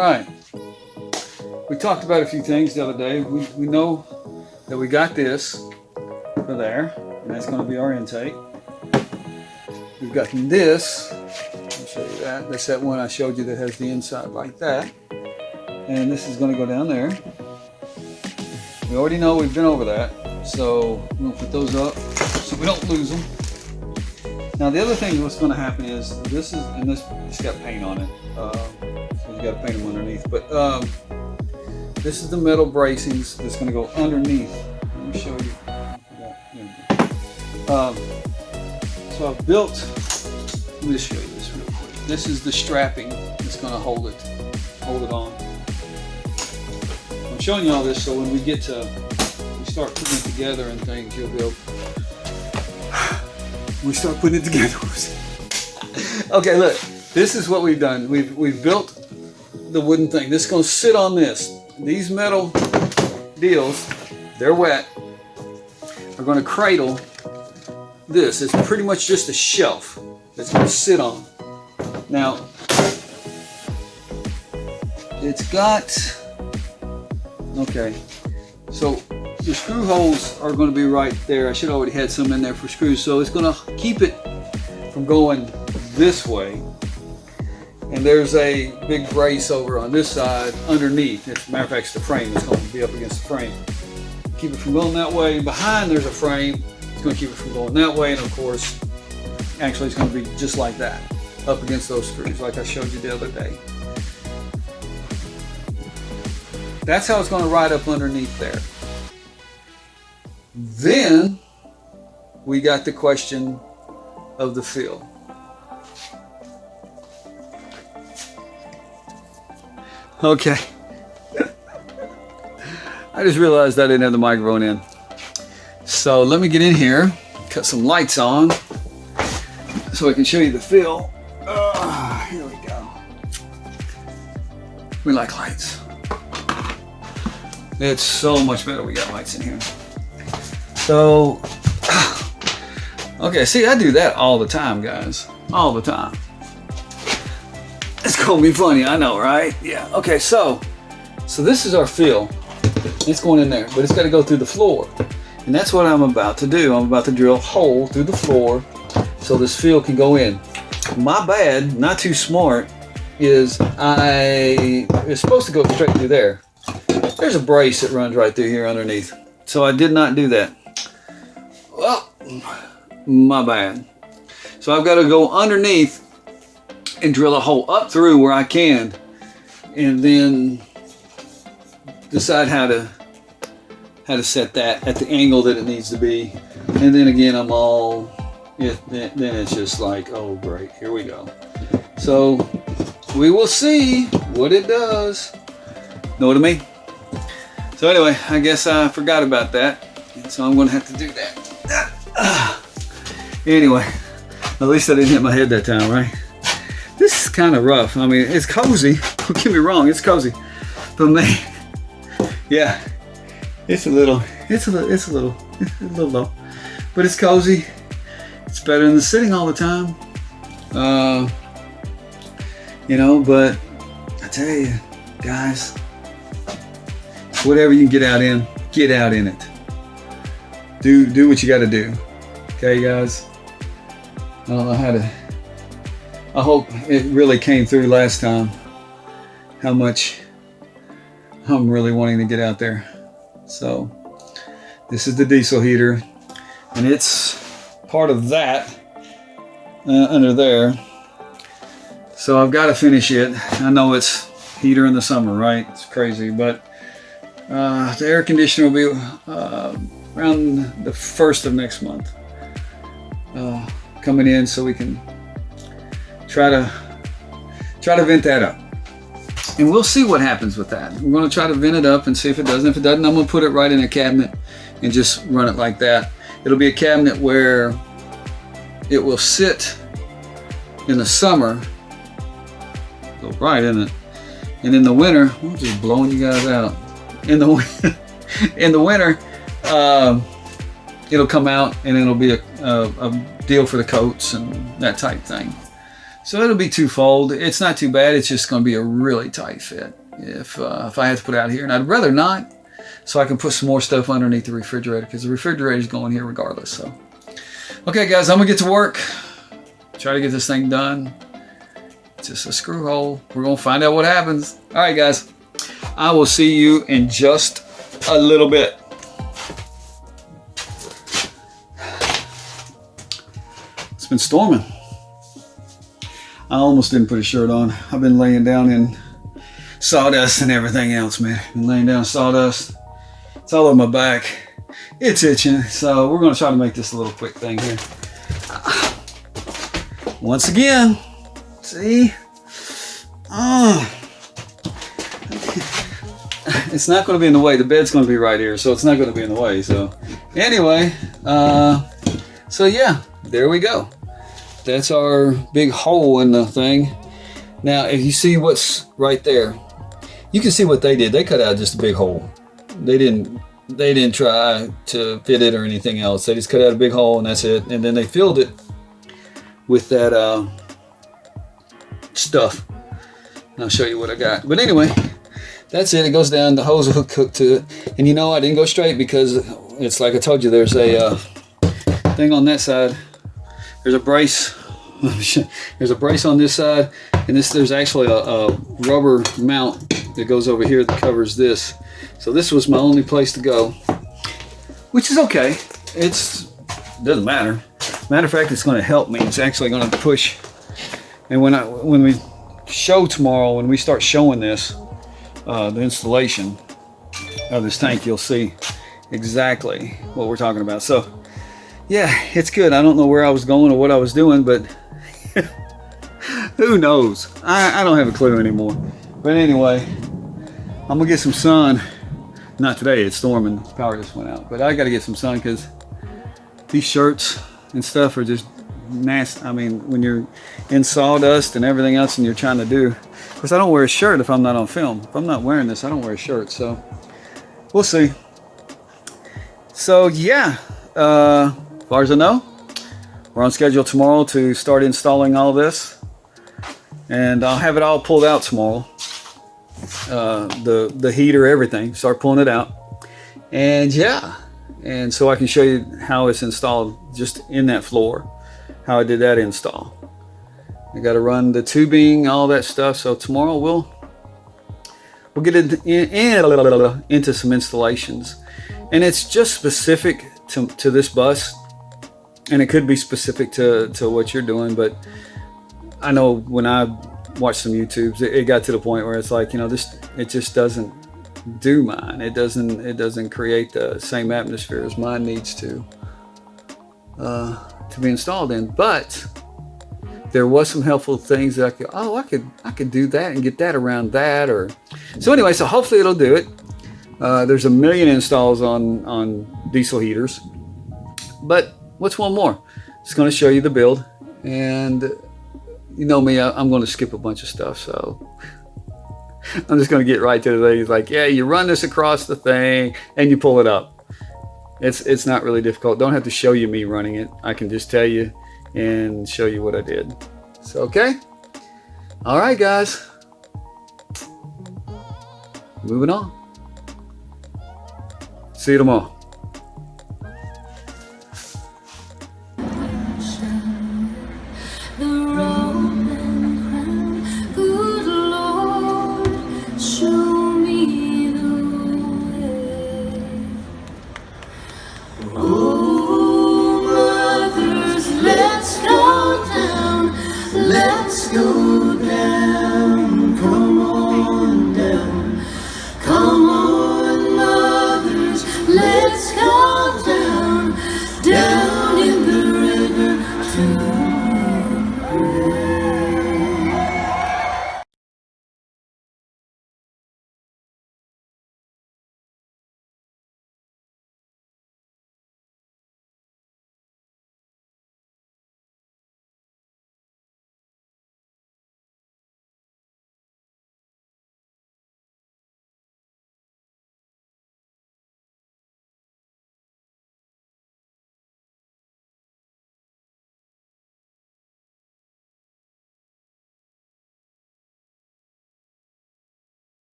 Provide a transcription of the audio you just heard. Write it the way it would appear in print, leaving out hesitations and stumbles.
right. We talked about a few things the other day. We know that we got this for there, and that's going to be our intake. We've got this. I'll show you that. That's that one I showed you that has the inside like that. And this is going to go down there. We already know we've been over that. So I'm going to put those up so we don't lose them. Now the other thing what's going to happen is this is, and this it's got paint on it. So you got to paint them underneath. But this is the metal bracings that's going to go underneath. Let me show you. So I've built, let me just show you this real quick. This is the strapping that's going to hold it on. I'm showing you all this so when we get to, we start putting it together and things, you'll be able, we start putting it together. Okay, look, this is what we've done. We've built the wooden thing. This is going to sit on this. These metal deals, they're wet, are going to cradle this. It's pretty much just a shelf that's going to sit on. Now, it's got, okay, so the screw holes are going to be right there. I should already had some in there for screws, so it's going to keep it from going this way. And there's a big brace over on this side underneath. As a matter of fact, it's the frame. It's going to be up against the frame. Keep it from going that way. Behind there's a frame. It's going to keep it from going that way. And of course, actually it's going to be just like that, up against those screws like I showed you the other day. That's how it's going to ride up underneath there. Then we got the question of the fill. Okay. I just realized I didn't have the microphone in. So let me get in here, cut some lights on so I can show you the fill. Here we go. We like lights. It's so much better we got lights in here. So, okay, see, I do that all the time, guys. All the time. It's gonna be funny, I know, right? Yeah, okay, so this is our fill. It's going in there, but it's gotta go through the floor. And that's what I'm about to do. I'm about to drill a hole through the floor so this fill can go in. My bad, not too smart, is it's supposed to go straight through there. There's a brace that runs right through here underneath. So I did not do that. Well, my bad. So I've got to go underneath and drill a hole up through where I can, and then decide how to set that at the angle that it needs to be. And then again, then it's just like, oh great, here we go. So we will see what it does. Know what I mean? So anyway, I guess I forgot about that. So I'm gonna have to do that. Anyway, at least I didn't hit my head that time, right? This is kind of rough. I mean, it's cozy. Don't get me wrong, it's cozy. But man, yeah, it's a little low. But it's cozy. It's better than sitting all the time. You know, but I tell you, guys, whatever you can get out in it. Do what you got to do. Okay, guys? I don't know how to, I hope it really came through last time how much I'm really wanting to get out there. So this is the diesel heater, and it's part of that under there. So I've got to finish it. I know it's heater in the summer, right? It's crazy, but the air conditioner will be around the 1st of next month coming in, so we can try to vent that up. And we'll see what happens with that. We're going to try to vent it up and see if it doesn't. If it doesn't, I'm going to put it right in a cabinet and just run it like that. It'll be a cabinet where it will sit in the summer, go right in it, and in the winter, I'm just blowing you guys out. In the winter, it'll come out and it'll be a deal for the coats and that type thing. So it'll be twofold. It's not too bad. It's just going to be a really tight fit if I had to put it out here. And I'd rather not, so I can put some more stuff underneath the refrigerator, because the refrigerator is going here regardless. So, okay, guys, I'm going to get to work. Try to get this thing done. It's just a screw hole. We're going to find out what happens. All right, guys. I will see you in just a little bit. It's been storming. I almost didn't put a shirt on. I've been laying down in sawdust and everything else, man. Been laying down in sawdust. It's all over my back. It's itching. So we're going to try to make this a little quick thing here. Once again, see? It's not going to be in the way. The bed's going to be right here, so it's not going to be in the way. So anyway, so yeah, there we go. That's our big hole in the thing. Now, if you see what's right there, you can see what they did. They cut out just a big hole. They didn't try to fit it or anything else. They just cut out a big hole and that's it. And then they filled it with that stuff. And I'll show you what I got. But anyway, that's it. It goes down. The hose will hook to it. And you know, I didn't go straight because it's like I told you, there's a thing on that side. There's a brace. There's a brace on this side, and there's actually a rubber mount that goes over here that covers this. So this was my only place to go, which is okay. It doesn't matter. Matter of fact, it's going to help me. It's actually going to push. And when we show tomorrow, when we start showing this, the installation of this tank, you'll see exactly what we're talking about. So yeah, it's good. I don't know where I was going or what I was doing, but who knows? I don't have a clue anymore. But anyway, I'm gonna get some sun. Not today, it's storming, the power just went out. But I gotta get some sun because these shirts and stuff are just nasty. I mean, when you're in sawdust and everything else and you're trying to do, because I don't wear a shirt if I'm not on film. If I'm not wearing this, I don't wear a shirt. So we'll see. So yeah, as far as I know, we're on schedule tomorrow to start installing all this. And I'll have it all pulled out tomorrow. The heater, everything, start pulling it out. And yeah, and so I can show you how it's installed just in that floor, how I did that install. I got to run the tubing, all that stuff. So tomorrow we'll get into some installations. And it's just specific to this bus. And it could be specific to what you're doing, but I know when I watched some YouTubes, it got to the point where it's like, you know, it just doesn't do mine. It doesn't create the same atmosphere as mine needs to be installed in. But there was some helpful things that I could do that and get that around that. Or so anyway, so hopefully it'll do it. There's a million installs on diesel heaters, but what's one more? It's going to show you the build, and you know me, I'm going to skip a bunch of stuff, so I'm just going to get right to the thing. It's like, yeah, you run this across the thing and you pull it up. It's not really difficult. Don't have to show you me running it. I can just tell you and show you what I did. So, okay. All right, guys. Moving on. See you tomorrow.